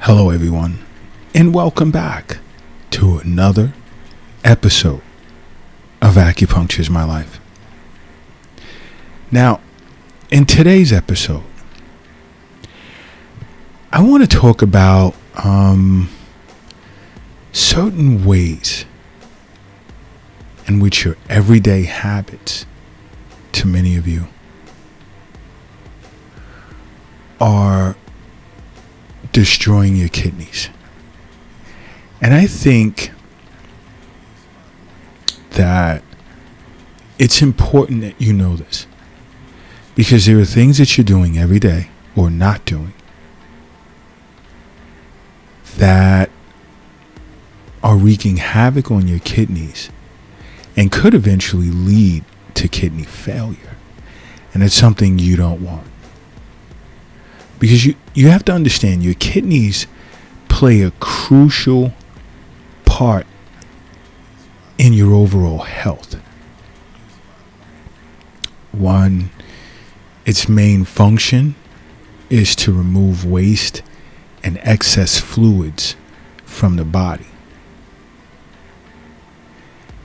Hello, everyone, and welcome back to another episode of Acupuncture is My Life. Now, in today's episode, I want to talk about certain ways in which your everyday habits, to many of you, are destroying your kidneys. And I think that it's important that you know this, because there are things that you're doing every day or not doing that are wreaking havoc on your kidneys and could eventually lead to kidney failure. And it's something you don't want. Because you have to understand, your kidneys play a crucial part in your overall health. One, its main function is to remove waste and excess fluids from the body.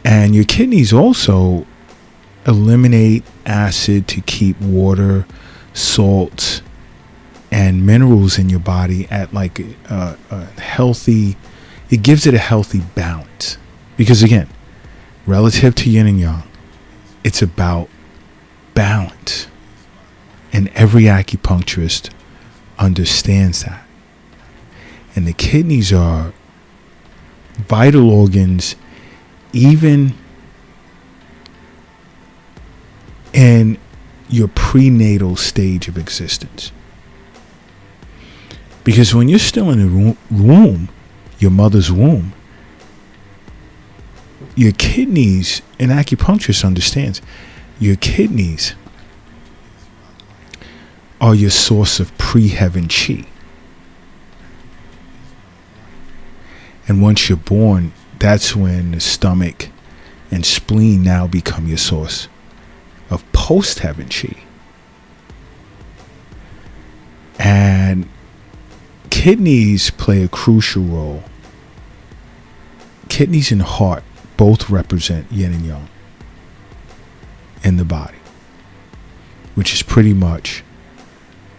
And your kidneys also eliminate acid to keep water, salts, and minerals in your body at like a healthy, it gives it a healthy balance. Because again, relative to yin and yang, it's about balance. And every acupuncturist understands that. And the kidneys are vital organs even in your prenatal stage of existence. Because when you're still in the womb, your mother's womb, your kidneys, an acupuncturist understands, your kidneys are your source of pre-heaven chi. And once you're born, that's when the stomach and spleen now become your source of post-heaven chi. And kidneys play a crucial role. Kidneys and heart both represent yin and yang in the body, which is pretty much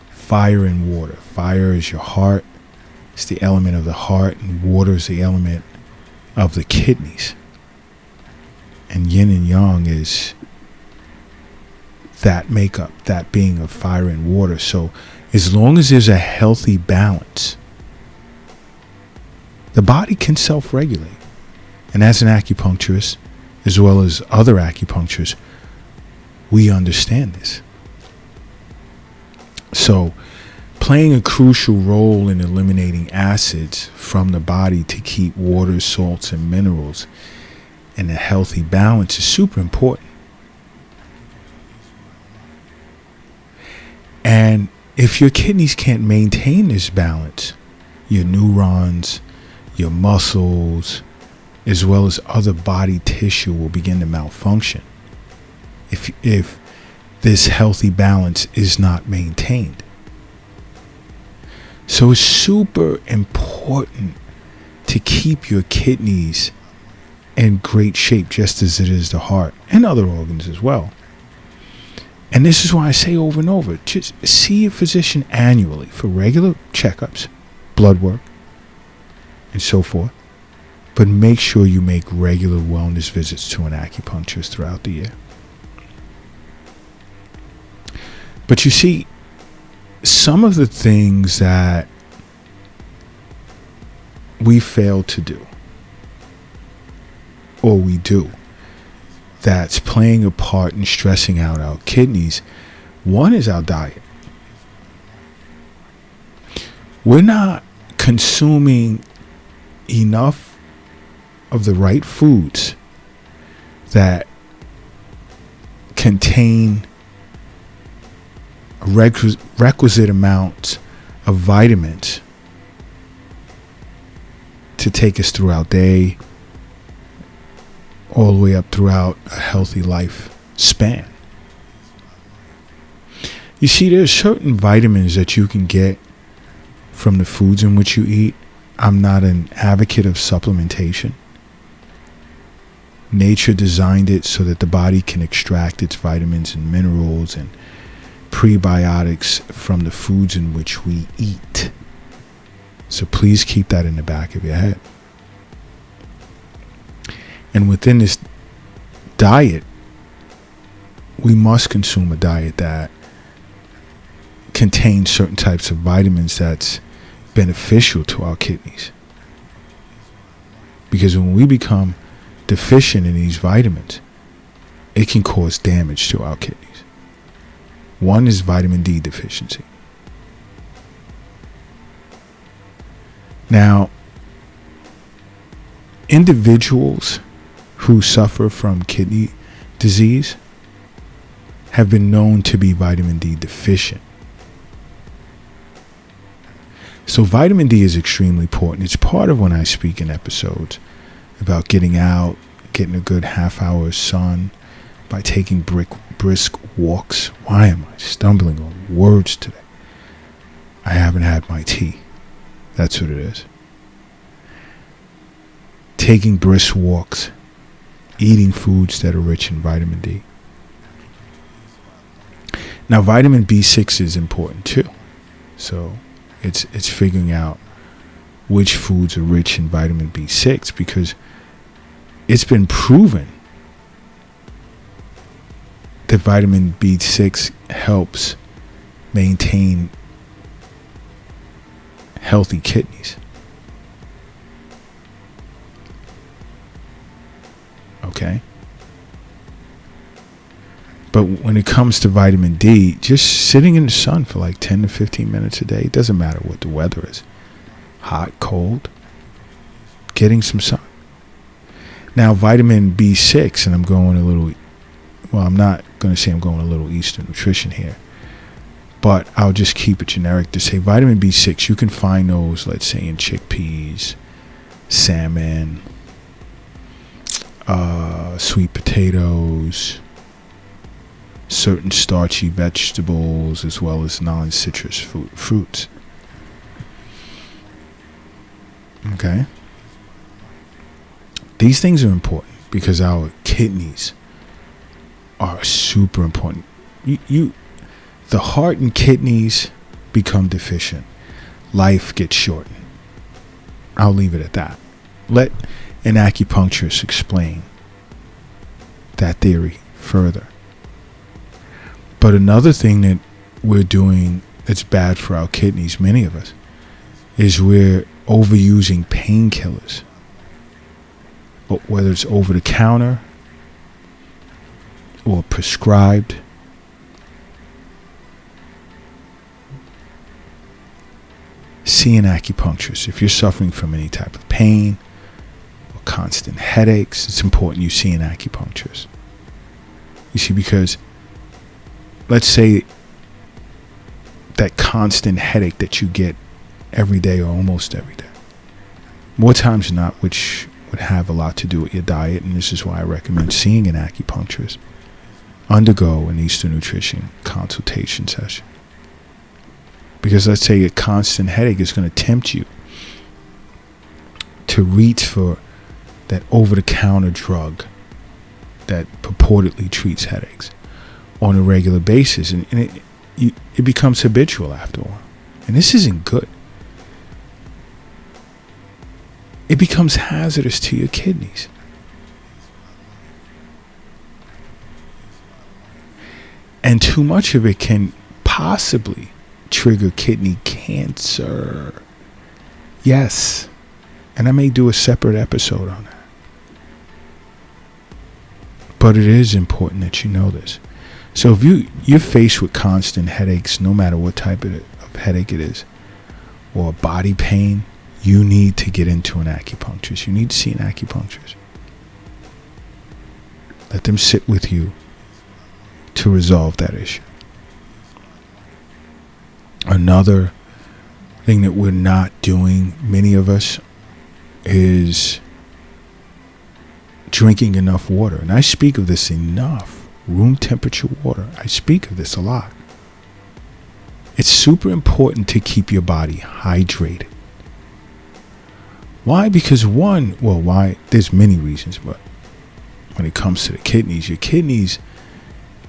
fire and water. Fire is your heart, it's the element of the heart, and water is the element of the kidneys. And yin and yang is that makeup, that being of fire and water. So as long as there's a healthy balance, the body can self-regulate. And as an acupuncturist, as well as other acupuncturists, we understand this. So playing a crucial role in eliminating acids from the body to keep water, salts, and minerals in a healthy balance is super important. And if your kidneys can't maintain this balance, your neurons, your muscles, as well as other body tissue will begin to malfunction if this healthy balance is not maintained. So it's super important to keep your kidneys in great shape, just as it is the heart and other organs as well. And this is why I say over and over, just see a physician annually for regular checkups, blood work, and so forth. But make sure you make regular wellness visits to an acupuncturist throughout the year. But you see, some of the things that we fail to do, or we do, that's playing a part in stressing out our kidneys. One is our diet. We're not consuming enough of the right foods that contain a requisite amount of vitamins to take us through our day, all the way up throughout a healthy life span. You see, there's certain vitamins that you can get from the foods in which you eat. I'm not an advocate of supplementation. Nature designed it so that the body can extract its vitamins and minerals and prebiotics from the foods in which we eat. So please keep that in the back of your head. And within this diet, we must consume a diet that contains certain types of vitamins that's beneficial to our kidneys. Because when we become deficient in these vitamins, it can cause damage to our kidneys. One is vitamin D deficiency. Now, individuals who suffer from kidney disease have been known to be vitamin D deficient. So vitamin D is extremely important. It's part of when I speak in episodes about getting out, getting a good half hour of sun by taking brisk walks. Why am I stumbling on words today? I haven't had my tea. That's what it is. Taking brisk walks, eating foods that are rich in vitamin D. Now, vitamin B6 is important too. So it's figuring out which foods are rich in vitamin B6, because it's been proven that vitamin B6 helps maintain healthy kidneys. Okay? But when it comes to vitamin D, just sitting in the sun for like 10 to 15 minutes a day, it doesn't matter what the weather is. Hot, cold, getting some sun. Now, vitamin B6, and I'm going a little, well, I'm not going to say I'm going a little Eastern nutrition here, but I'll just keep it generic to say vitamin B6, you can find those, let's say, in chickpeas, salmon, sweet potatoes, certain starchy vegetables, as well as non-citrus fruits. Okay? These things are important because our kidneys are super important. The heart and kidneys become deficient. Life gets shortened. I'll leave it at that. Let an acupuncturist explain that theory further. But another thing that we're doing that's bad for our kidneys, many of us, is we're overusing painkillers. Whether it's over the counter or prescribed. See an acupuncturist. If you're suffering from any type of pain or constant headaches, it's important you see an acupuncturist. You see, because let's say that constant headache that you get every day or almost every day, more times than not, which would have a lot to do with your diet, and this is why I recommend seeing an acupuncturist. Undergo an Eastern nutrition consultation session. Because let's say a constant headache is going to tempt you to reach for that over-the-counter drug that purportedly treats headaches on a regular basis, and it becomes habitual after a while. And this isn't good. It becomes hazardous to your kidneys. And too much of it can possibly trigger kidney cancer. Yes. And I may do a separate episode on that. But it is important that you know this. So if you're faced with constant headaches, no matter what type of headache it is, or body pain, you need to get into an acupuncturist. You need to see an acupuncturist. Let them sit with you to resolve that issue. Another thing that we're not doing, many of us, is drinking enough water. And I speak of this enough. Room temperature water. I speak of this a lot. It's super important to keep your body hydrated. Why? Because why? There's many reasons, but when it comes to the kidneys, your kidneys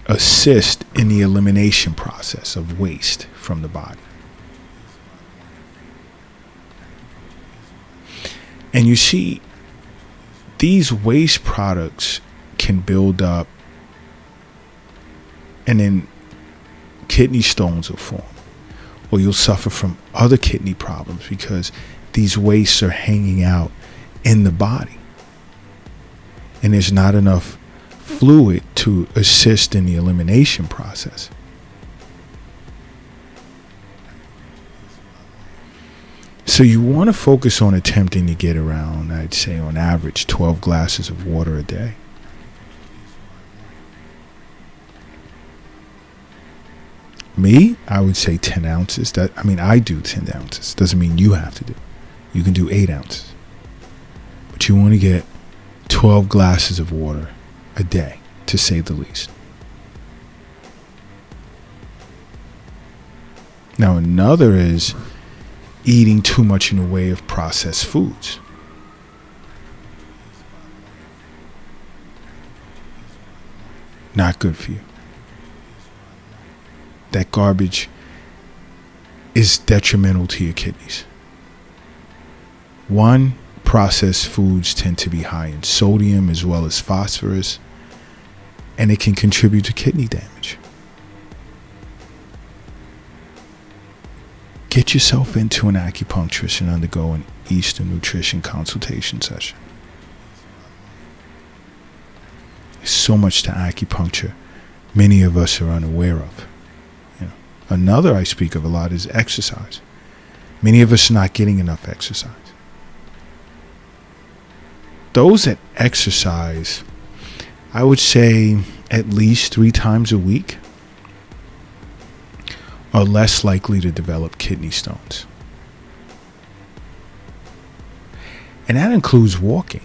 assist in the elimination process of waste from the body. And you see, these waste products can build up, and then kidney stones will form, or you'll suffer from other kidney problems because these wastes are hanging out in the body, and there's not enough fluid to assist in the elimination process. So you want to focus on attempting to get around, I'd say on average, 12 glasses of water a day. Me, I would say 10 ounces. I do 10 ounces. Doesn't mean you have to do. You can do 8 ounces. But you want to get 12 glasses of water a day, to say the least. Now, another is eating too much in the way of processed foods. Not good for you. That garbage is detrimental to your kidneys. One, processed foods tend to be high in sodium as well as phosphorus, and it can contribute to kidney damage. Get yourself into an acupuncturist and undergo an Eastern nutrition consultation session. There's so much to acupuncture many of us are unaware of. Another I speak of a lot is exercise. Many of us are not getting enough exercise. Those that exercise, I would say at least 3 times a week, are less likely to develop kidney stones. And that includes walking.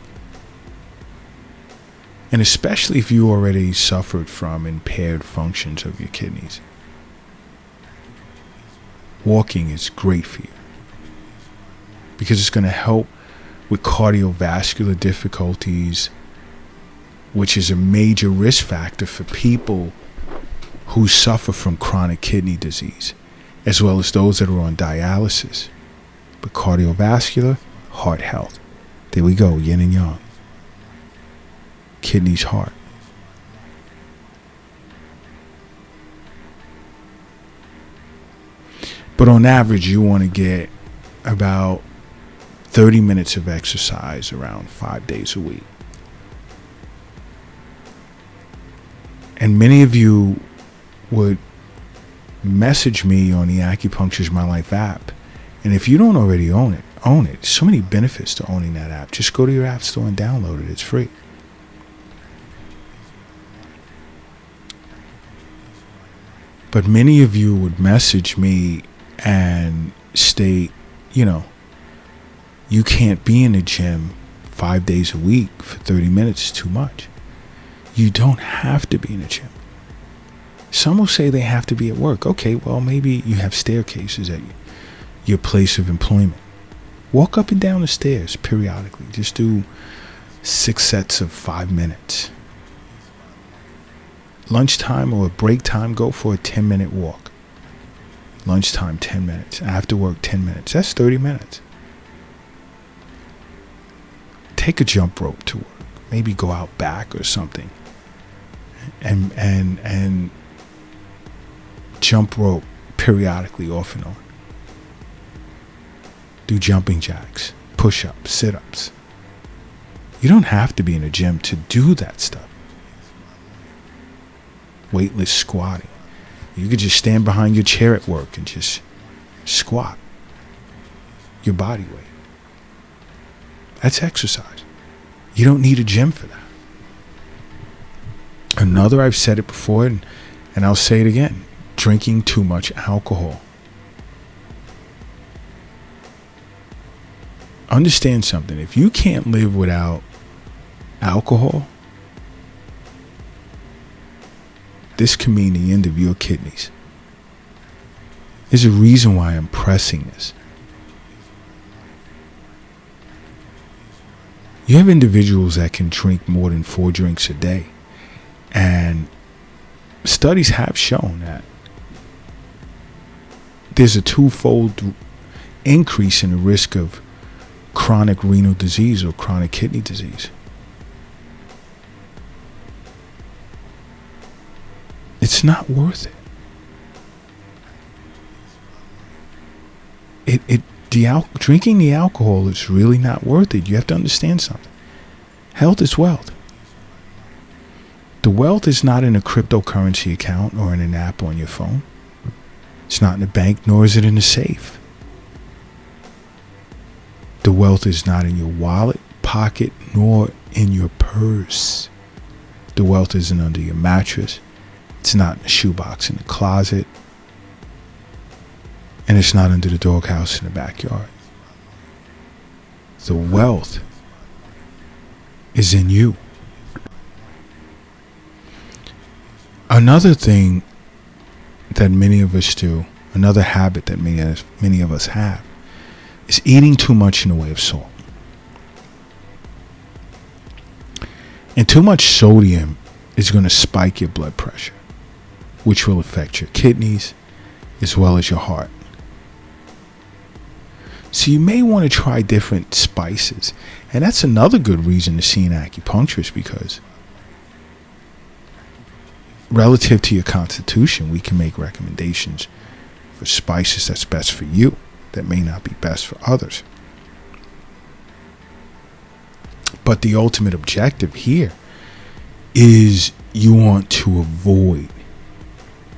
And especially if you already suffered from impaired functions of your kidneys. Walking is great for you because it's going to help with cardiovascular difficulties, which is a major risk factor for people who suffer from chronic kidney disease, as well as those that are on dialysis. But cardiovascular, heart health. There we go, yin and yang. Kidneys, heart. But on average, you want to get about 30 minutes of exercise around 5 days a week. And many of you would message me on the Acupuncture is My Life app. And if you don't already own it, own it. There's so many benefits to owning that app. Just go to your app store and download it. It's free. But many of you would message me and state, you can't be in the gym 5 days a week for 30 minutes. It's too much. You don't have to be in the gym. Some will say they have to be at work. Okay, well, maybe you have staircases at your place of employment. Walk up and down the stairs periodically. Just do 6 sets of 5 minutes. Lunchtime or break time, go for a 10-minute walk. Lunchtime, 10 minutes. After work, 10 minutes. That's 30 minutes. Take a jump rope to work. Maybe go out back or something. And jump rope periodically off and on. Do jumping jacks, push-ups, sit-ups. You don't have to be in a gym to do that stuff. Weightless squatting. You could just stand behind your chair at work and just squat your body weight. That's exercise. You don't need a gym for that. Another, I've said it before and I'll say it again, drinking too much alcohol. Understand something. If you can't live without alcohol, this can mean the end of your kidneys. There's a reason why I'm pressing this. You have individuals that can drink more than 4 drinks a day. And studies have shown that there's a 2-fold increase in the risk of chronic renal disease or chronic kidney disease. It's not worth it. Drinking the alcohol is really not worth it. You have to understand something. Health is wealth. The wealth is not in a cryptocurrency account or in an app on your phone. It's not in a bank, nor is it in a safe. The wealth is not in your wallet, pocket, nor in your purse. The wealth isn't under your mattress. It's not in the shoebox in the closet. And it's not under the doghouse in the backyard. The wealth is in you. Another thing that many of us do, another habit that many of us have, is eating too much in the way of salt. And too much sodium is going to spike your blood pressure, which will affect your kidneys as well as your heart. So you may want to try different spices. And that's another good reason to see an acupuncturist, because relative to your constitution, we can make recommendations for spices that's best for you that may not be best for others. But the ultimate objective here is you want to avoid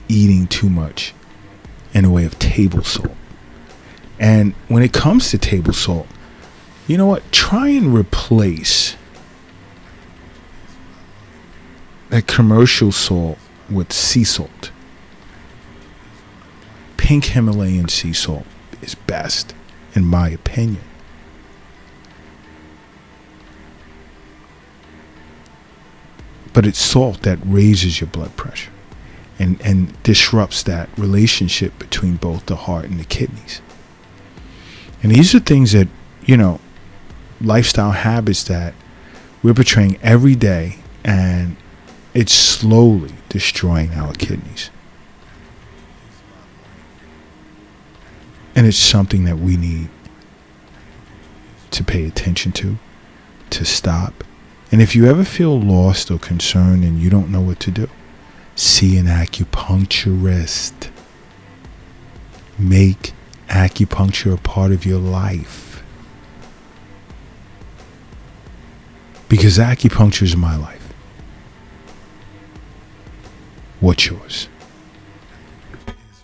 eating too much in the way of table salt. And when it comes to table salt, you know what? Try and replace that commercial salt with sea salt. Pink Himalayan sea salt is best, in my opinion. But it's salt that raises your blood pressure and disrupts that relationship between both the heart and the kidneys. And these are things that, lifestyle habits that we're portraying every day, and it's slowly destroying our kidneys. And it's something that we need to pay attention to stop. And if you ever feel lost or concerned and you don't know what to do, see an acupuncturist. Make acupuncture a part of your life. Because acupuncture is my life. What's yours?